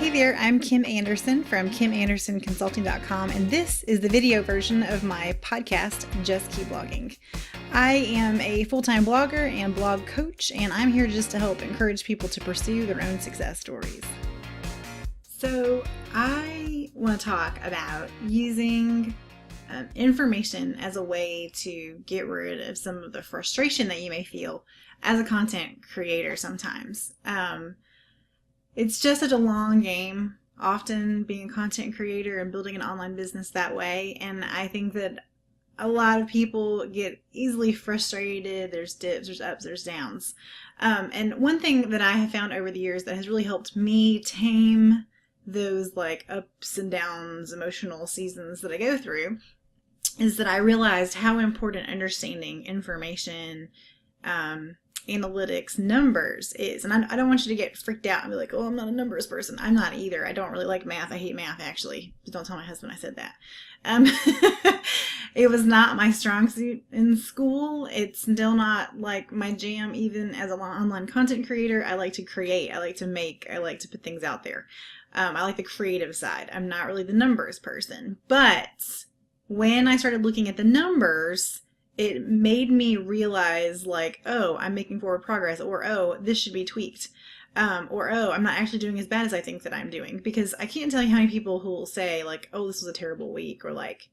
Hey there, I'm Kim Anderson from KimAndersonConsulting.com, and this is the video version of my podcast, Just Keep Blogging. I am a full-time blogger and blog coach, and I'm here just to help encourage people to pursue their own success stories. So I want to talk about using information as a way to get rid of some of the frustration that you may feel as a content creator sometimes. It's just such a long game, often being a content creator and building an online business that way. And I think that a lot of people get easily frustrated. There's dips, there's ups, there's downs. And one thing that I have found over the years that has really helped me tame those like ups and downs, emotional seasons that I go through is that I realized how important understanding information, analytics, numbers is. And I don't want you to get freaked out and be like, oh, I'm not a numbers person. I'm not either. I don't really like math. I hate math, actually. Don't tell my husband I said that. It was not my strong suit in school. It's still not like my jam, even as an online content creator. I like to create. I like to make. I like to put things out there. I like the creative side. I'm not really the numbers person. But when I started looking at the numbers, it made me realize like, oh, I'm making forward progress, or oh, this should be tweaked, or oh, I'm not actually doing as bad as I think that I'm doing. Because I can't tell you how many people who will say like, oh, this was a terrible week, or like,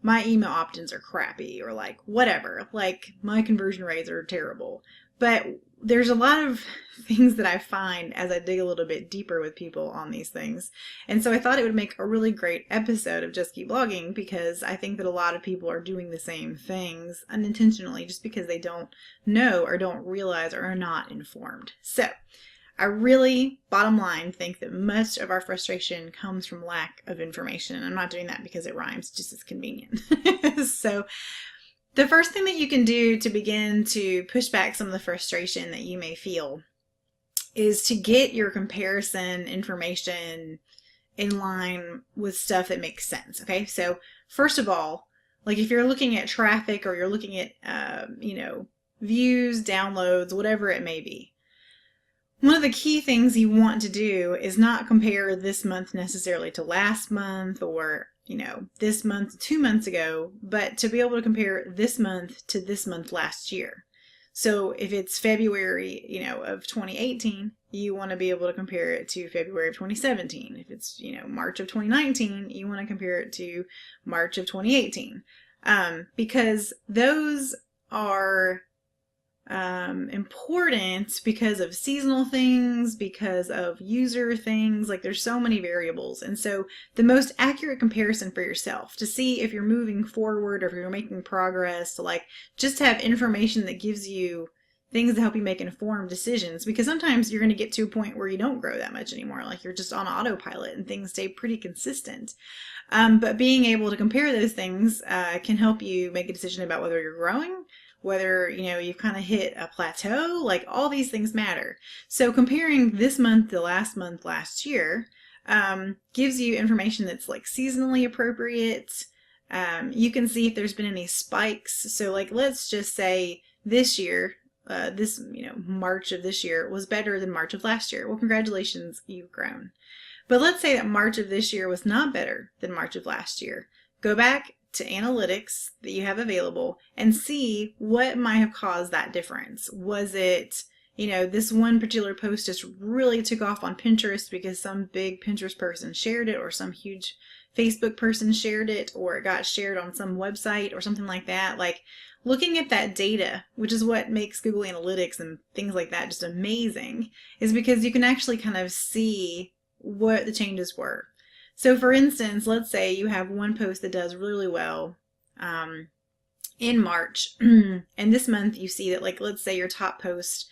my email opt-ins are crappy, or like, whatever, like my conversion rates are terrible. But there's a lot of things that I find as I dig a little bit deeper with people on these things. And so I thought it would make a really great episode of Just Keep Blogging, because I think that a lot of people are doing the same things unintentionally just because they don't know or don't realize or are not informed. So I really, bottom line, think that much of our frustration comes from lack of information. And I'm not doing that because it rhymes, just as convenient. So the first thing that you can do to begin to push back some of the frustration that you may feel is to get your comparison information in line with stuff that makes sense. Okay, so first of all, like if you're looking at traffic or you're looking at, views, downloads, whatever it may be, one of the key things you want to do is not compare this month necessarily to last month or this month 2 months ago, but to be able to compare this month to this month last year. So if it's February, of 2018, you want to be able to compare it to February of 2017. If it's, March of 2019, you want to compare it to March of 2018. Because those are important because of seasonal things, because of user things. Like there's so many variables. And so the most accurate comparison for yourself to see if you're moving forward or if you're making progress, to like just have information that gives you things to help you make informed decisions, because sometimes you're going to get to a point where you don't grow that much anymore. Like you're just on autopilot and things stay pretty consistent. But being able to compare those things can help you make a decision about whether you're growing, whether, you've kind of hit a plateau. Like all these things matter. So comparing this month to last month last year gives you information that's like seasonally appropriate. You can see if there's been any spikes. So like, let's just say this year, March of this year was better than March of last year. Well, congratulations, you've grown. But let's say that March of this year was not better than March of last year. Go back to analytics that you have available and see what might have caused that difference. Was it, this one particular post just really took off on Pinterest because some big Pinterest person shared it, or some huge Facebook person shared it, or it got shared on some website or something like that? Like looking at that data, which is what makes Google Analytics and things like that just amazing, is because you can actually kind of see what the changes were. So for instance, let's say you have one post that does really well in March, and this month you see that, like, let's say your top post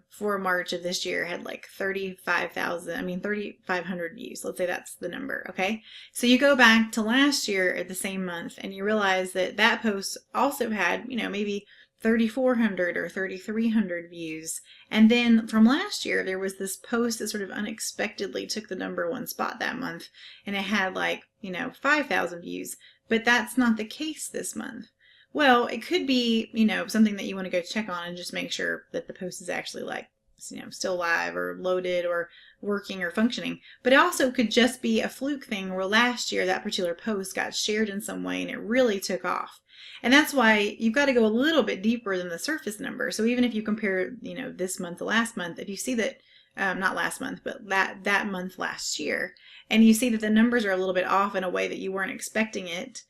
for March of this year had like 3,500 views. Let's say that's the number, okay? So you go back to last year at the same month and you realize that that post also had, maybe 3,400 or 3,300 views. And then from last year, there was this post that sort of unexpectedly took the #1 spot that month, and it had like, 5,000 views. But that's not the case this month. Well, it could be, something that you want to go check on and just make sure that the post is actually like still live or loaded or working or functioning. But it also could just be a fluke thing where last year that particular post got shared in some way and it really took off. And that's why you've got to go a little bit deeper than the surface number. So even if you compare, this month to last month, if you see that, not last month, but that month last year, and you see that the numbers are a little bit off in a way that you weren't expecting it,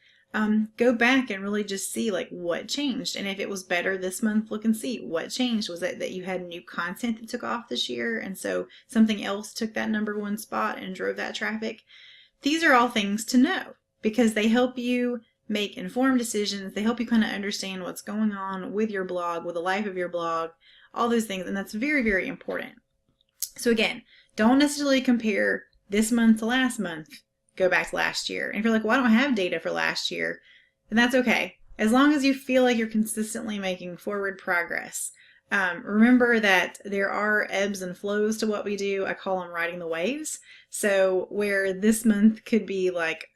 go back and really just see like what changed. And if it was better this month, look and see what changed. Was it that you had new content that took off this year, and so something else took that number one spot and drove that traffic? These are all things to know because they help you make informed decisions. They help you kind of understand what's going on with your blog, with the life of your blog, all those things. And that's very, very important. So again, don't necessarily compare this month to last month. Go back to last year. And if you're like, well, I don't have data for last year, then that's okay. As long as you feel like you're consistently making forward progress. Remember that there are ebbs and flows to what we do. I call them riding the waves. So where this month could be like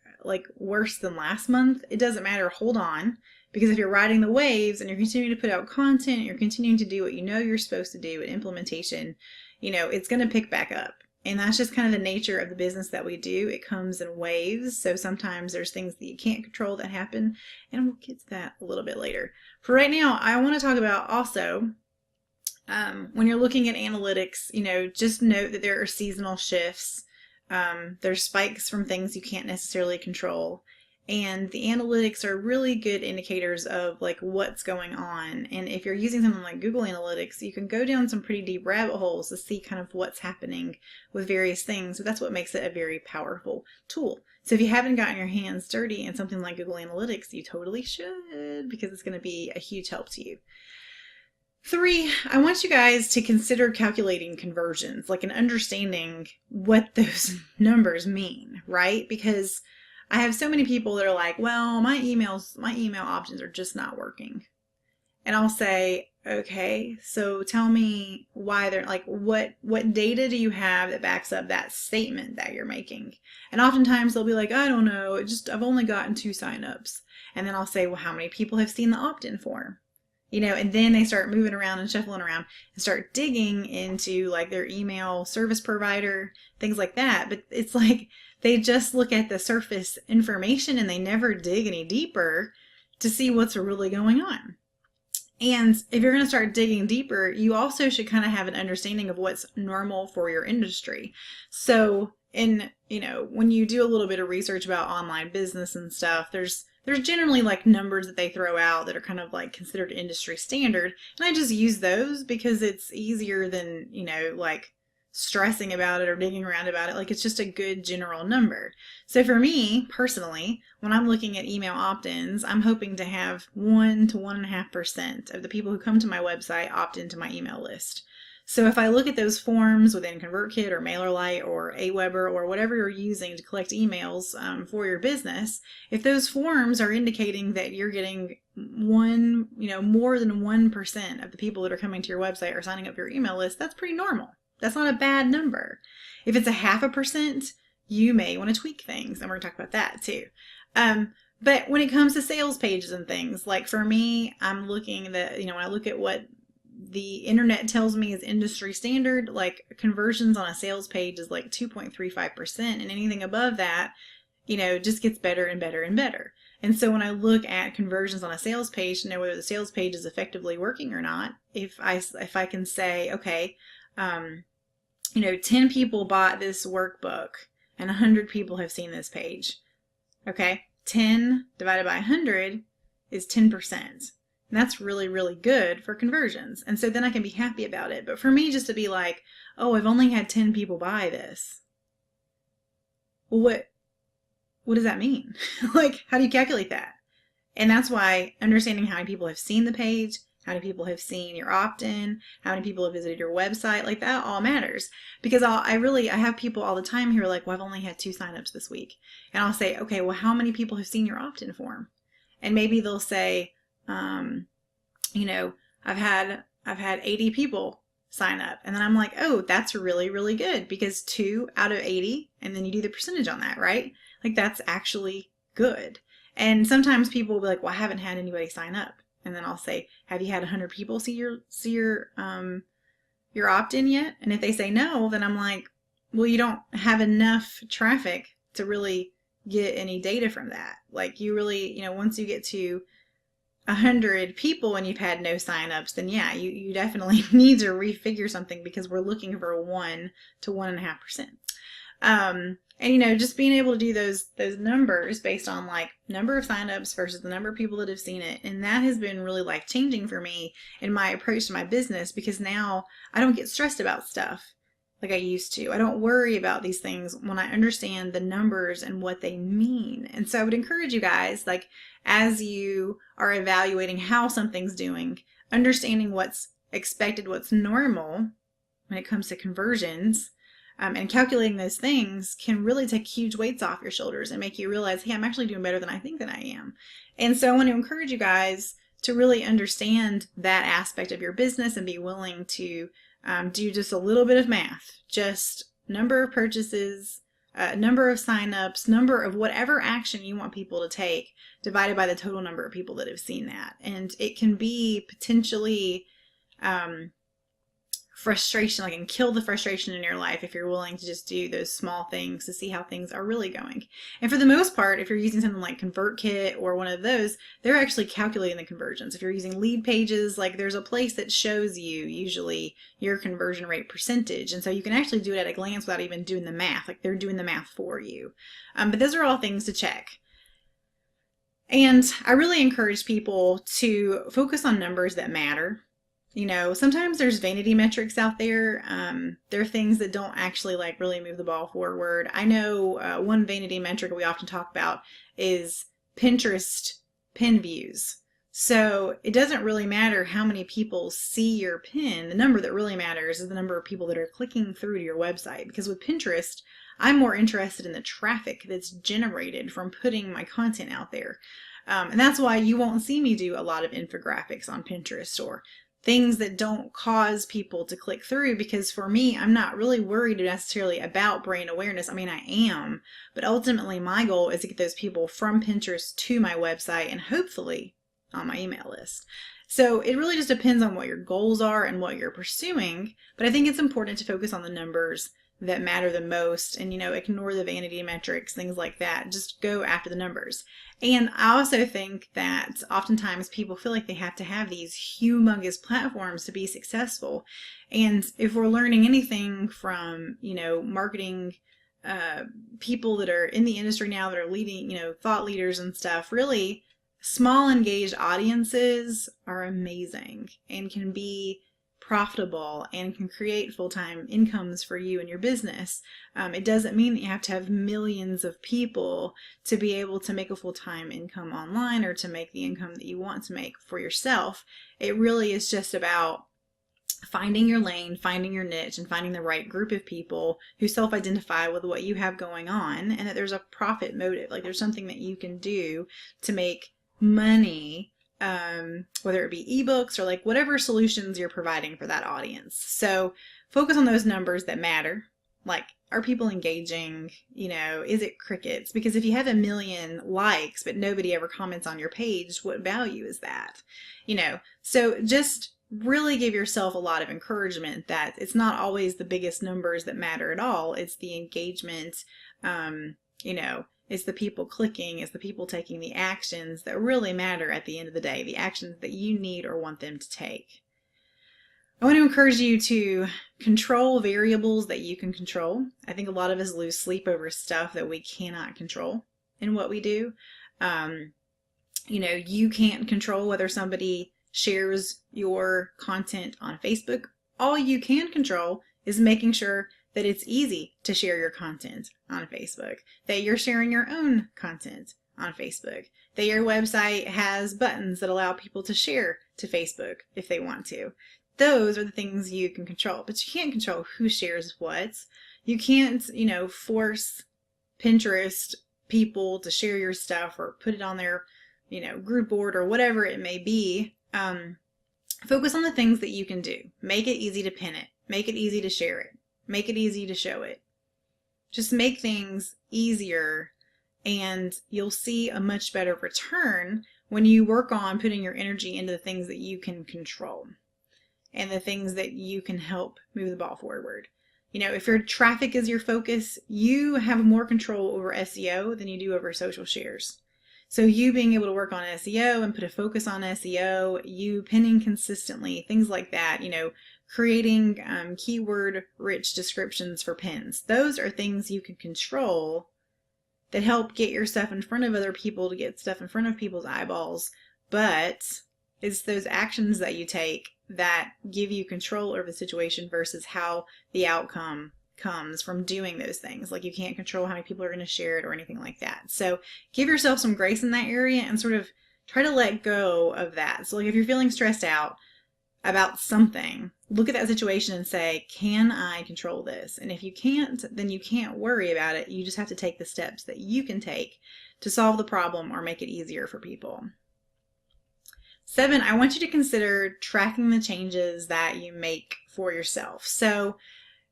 worse than last month, it doesn't matter. Hold on. Because if you're riding the waves and you're continuing to put out content, you're continuing to do what you know you're supposed to do in implementation, it's going to pick back up. And that's just kind of the nature of the business that we do. It comes in waves. So sometimes there's things that you can't control that happen. And we'll get to that a little bit later. For right now, I want to talk about also, when you're looking at analytics, just note that there are seasonal shifts. There's spikes from things you can't necessarily control. And the analytics are really good indicators of like what's going on. And if you're using something like Google Analytics, you can go down some pretty deep rabbit holes to see kind of what's happening with various things. So that's what makes it a very powerful tool. So if you haven't gotten your hands dirty in something like Google Analytics, you totally should, because it's going to be a huge help to you. 3, I want you guys to consider calculating conversions, like and understanding what those numbers mean, right? Because I have so many people that are like, well, my email options are just not working. And I'll say, okay, so tell me why they're like, what data do you have that backs up that statement that you're making? And oftentimes they'll be like, I don't know, I've only gotten 2 signups. And then I'll say, well, how many people have seen the opt-in form? And then they start moving around and shuffling around and start digging into like their email service provider, things like that. But it's like they just look at the surface information and they never dig any deeper to see what's really going on. And if you're going to start digging deeper, you also should kind of have an understanding of what's normal for your industry. So when you do a little bit of research about online business and stuff, there's generally like numbers that they throw out that are kind of like considered industry standard. And I just use those because it's easier than, like stressing about it or digging around about it. Like it's just a good general number. So for me personally, when I'm looking at email opt-ins, I'm hoping to have 1 to 1.5% of the people who come to my website opt into my email list. So if I look at those forms within ConvertKit or MailerLite or Aweber or whatever you're using to collect emails for your business, if those forms are indicating that you're getting more than 1% of the people that are coming to your website or signing up for your email list, that's pretty normal. That's not a bad number. If it's 0.5%, you may want to tweak things, and we're going to talk about that too. But when it comes to sales pages and things, like for me, I'm looking that, when I look at what the internet tells me is industry standard, like conversions on a sales page is like 2.35%, and anything above that, just gets better and better and better. And so when I look at conversions on a sales page to know whether the sales page is effectively working or not, if I can say, okay, 10 people bought this workbook and 100 people have seen this page. Okay, 10 divided by 100 is 10%. And that's really, really good for conversions. And so then I can be happy about it. But for me, just to be like, oh, I've only had 10 people buy this. Well, what does that mean? Like, how do you calculate that? And that's why understanding how many people have seen the page, how many people have seen your opt-in, how many people have visited your website, like that all matters. Because I have people all the time who are like, well, I've only had 2 signups this week. And I'll say, okay, well, how many people have seen your opt-in form? And maybe they'll say, I've had 80 people sign up. And then I'm like, oh, that's really, really good, because 2 out of 80, and then you do the percentage on that, right? Like that's actually good. And sometimes people will be like, well, I haven't had anybody sign up. And then I'll say, have you had 100 people see your your opt-in yet? And if they say no, then I'm like, well, you don't have enough traffic to really get any data from that. Like you really, once you get to 100 people and you've had no signups, then yeah, you definitely need to refigure something, because we're looking for 1 to 1.5%. And just being able to do those numbers based on like number of signups versus the number of people that have seen it, and that has been really life changing for me in my approach to my business, because now I don't get stressed about stuff like I used to. I don't worry about these things when I understand the numbers and what they mean. And so I would encourage you guys, like, as you are evaluating how something's doing, understanding what's expected, what's normal when it comes to conversions, and calculating those things can really take huge weights off your shoulders and make you realize, hey, I'm actually doing better than I think that I am. And so I want to encourage you guys to really understand that aspect of your business and be willing to do just a little bit of math, just number of purchases, number of signups, number of whatever action you want people to take, divided by the total number of people that have seen that. And it can be potentially frustration, like, and kill the frustration in your life if you're willing to just do those small things to see how things are really going. And for the most part, if you're using something like ConvertKit or one of those, they're actually calculating the conversions. If you're using lead pages, like, there's a place that shows you usually your conversion rate percentage, and so you can actually do it at a glance without even doing the math. Like, they're doing the math for you. But those are all things to check. And I really encourage people to focus on numbers that matter. Sometimes there's vanity metrics out there. There are things that don't actually like really move the ball forward. I know one vanity metric we often talk about is Pinterest pin views. So it doesn't really matter how many people see your pin. The number that really matters is the number of people that are clicking through to your website. Because with Pinterest, I'm more interested in the traffic that's generated from putting my content out there. And that's why you won't see me do a lot of infographics on Pinterest or things that don't cause people to click through, because for me, I'm not really worried necessarily about brand awareness. I mean, I am, but ultimately my goal is to get those people from Pinterest to my website and hopefully on my email list. So it really just depends on what your goals are and what you're pursuing, but I think it's important to focus on the numbers that matter the most and, ignore the vanity metrics, things like that. Just go after the numbers. And I also think that oftentimes people feel like they have to have these humongous platforms to be successful. And if we're learning anything from, marketing people that are in the industry now that are leading, thought leaders and stuff, really small engaged audiences are amazing and can be profitable and can create full-time incomes for you and your business. It doesn't mean that you have to have millions of people to be able to make a full-time income online or to make the income that you want to make for yourself. It really is just about finding your lane, finding your niche, and finding the right group of people who self-identify with what you have going on, and that there's a profit motive. Like, there's something that you can do to make money, whether it be ebooks or like whatever solutions you're providing for that audience. So focus on those numbers that matter. Like, are people engaging? Is it crickets? Because if you have 1 million likes but nobody ever comments on your page, what value is that? So just really give yourself a lot of encouragement that it's not always the biggest numbers that matter at all. It's the engagement, it's the people clicking, it's the people taking the actions that really matter at the end of the day, the actions that you need or want them to take. I want to encourage you to control variables that you can control. I think a lot of us lose sleep over stuff that we cannot control in what we do. You can't control whether somebody shares your content on Facebook. All you can control is making sure that it's easy to share your content on Facebook, that you're sharing your own content on Facebook, that your website has buttons that allow people to share to Facebook if they want to. Those are the things you can control, but you can't control who shares what. You can't, force Pinterest people to share your stuff or put it on their, group board or whatever it may be. Focus on the things that you can do. Make it easy to pin it. Make it easy to share it. Make it easy to show it. Just make things easier, and you'll see a much better return when you work on putting your energy into the things that you can control. and the things that you can help move the ball forward. If your traffic is your focus, you have more control over SEO than you do over social shares. So you being able to work on SEO and put a focus on SEO, you pinning consistently, things like that, creating keyword rich descriptions for pins. Those are things you can control that help get your stuff in front of other people, to get stuff in front of people's eyeballs. But it's those actions that you take that give you control over the situation versus how the outcome comes from doing those things. Like, you can't control how many people are going to share it or anything like that. So give yourself some grace in that area and sort of try to let go of that. So like, if you're feeling stressed out about something, look at that situation and say, can I control this? And if you can't, then you can't worry about it. You just have to take the steps that you can take to solve the problem or make it easier for people. 7, I want you to consider tracking the changes that you make for yourself. So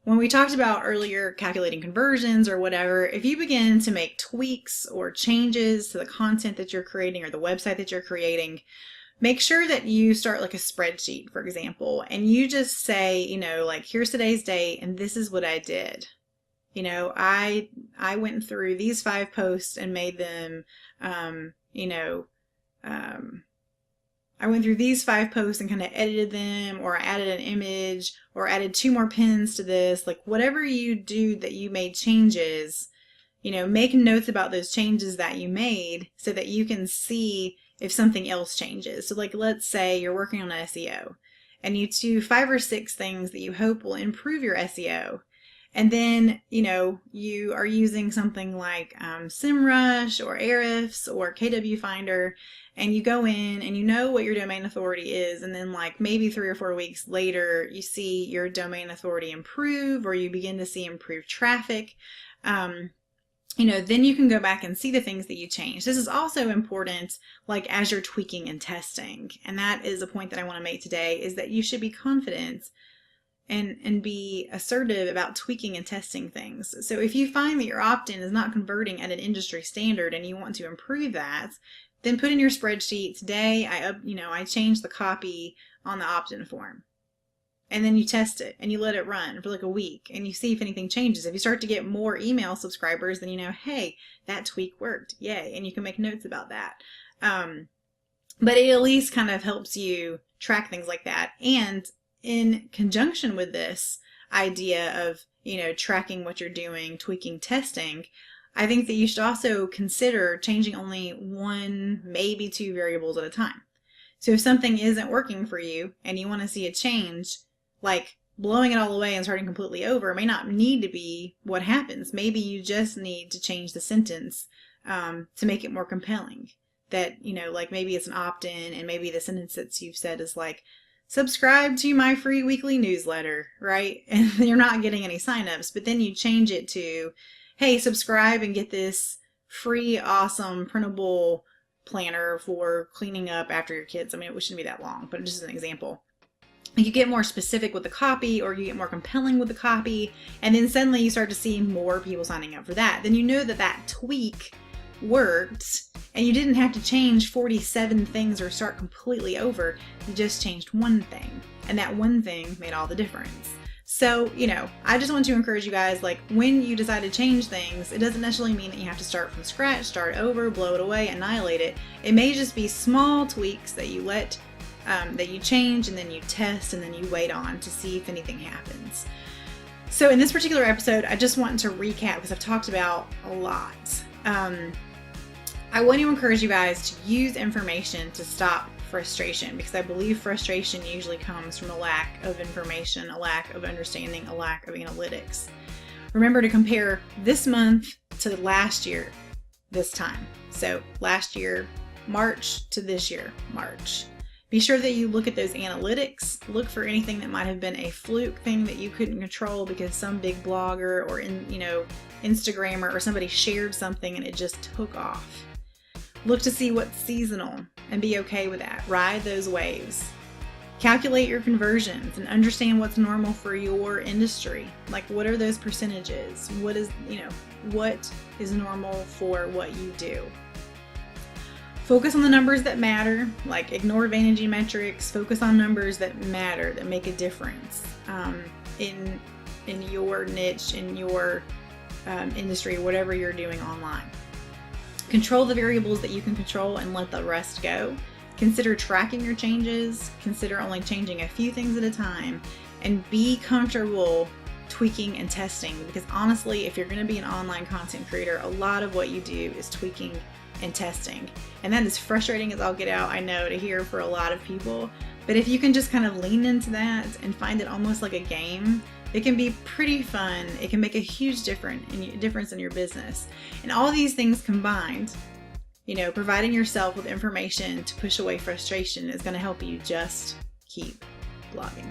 when we talked about earlier calculating conversions or whatever, if you begin to make tweaks or changes to the content that you're creating or the website that you're creating, make sure that you start like a spreadsheet, for example, and you just say, like, here's today's date and this is what I did. I went through these 5 posts and made them, I went through these 5 posts and kind of edited them, or I added an image, or added 2 more pins to this. Like, whatever you do that you made changes, make notes about those changes that you made so that you can see if something else changes. So like, let's say you're working on SEO and you do 5 or 6 things that you hope will improve your SEO. And then, you are using something like SEMrush or Ahrefs or KW Finder, and you go in and you know what your domain authority is, and then like maybe 3 or 4 weeks later, you see your domain authority improve, or you begin to see improved traffic. Then you can go back and see the things that you changed. This is also important, like, as you're tweaking and testing. And that is a point that I want to make today, is that you should be confident and be assertive about tweaking and testing things. So if you find that your opt-in is not converting at an industry standard and you want to improve that, then put in your spreadsheet, today I changed the copy on the opt-in form. And then you test it and you let it run for like a week and you see if anything changes. If you start to get more email subscribers, then hey, that tweak worked. Yay. And you can make notes about that. But it at least kind of helps you track things like that. And in conjunction with this idea of, tracking what you're doing, tweaking, testing, I think that you should also consider changing only 1, maybe 2 variables at a time. So if something isn't working for you and you want to see a change, like blowing it all away and starting completely over may not need to be what happens. Maybe you just need to change the sentence to make it more compelling. That, like maybe it's an opt-in and maybe the sentence that you've said is like, subscribe to my free weekly newsletter, right? And you're not getting any signups, but then you change it to, hey, subscribe and get this free, awesome, printable planner for cleaning up after your kids. I mean, it shouldn't be that long, but just an example. You get more specific with the copy, or you get more compelling with the copy, and then suddenly you start to see more people signing up for that. Then you know that that tweak worked, and you didn't have to change 47 things or start completely over. You just changed 1 thing, and that 1 thing made all the difference. So, I just want to encourage you guys, like, when you decide to change things, it doesn't necessarily mean that you have to start from scratch, start over, blow it away, annihilate it. It may just be small tweaks that you that you change, and then you test, and then you wait on to see if anything happens. So in this particular episode, I just want to recap, because I've talked about a lot. I want to encourage you guys to use information to stop frustration, because I believe frustration usually comes from a lack of information, a lack of understanding, a lack of analytics. Remember to compare this month to last year this time. So last year, March, to this year, March. Be sure that you look at those analytics, look for anything that might have been a fluke thing that you couldn't control because some big blogger or Instagrammer or somebody shared something and it just took off. Look to see what's seasonal and be okay with that. Ride those waves. Calculate your conversions and understand what's normal for your industry. Like, what are those percentages? What is normal for what you do? Focus on the numbers that matter, like ignore vanity metrics. Focus on numbers that matter, that make a difference in your niche, in your industry, whatever you're doing online. Control the variables that you can control and let the rest go. Consider tracking your changes. Consider only changing a few things at a time, and be comfortable tweaking and testing, because honestly, if you're going to be an online content creator, a lot of what you do is tweaking and testing, and that is frustrating as all get out, I know, to hear for a lot of people. But if you can just kind of lean into that and find it almost like a game, it can be pretty fun. It can make a huge difference in your business. And all these things combined, providing yourself with information to push away frustration is going to help you just keep blogging.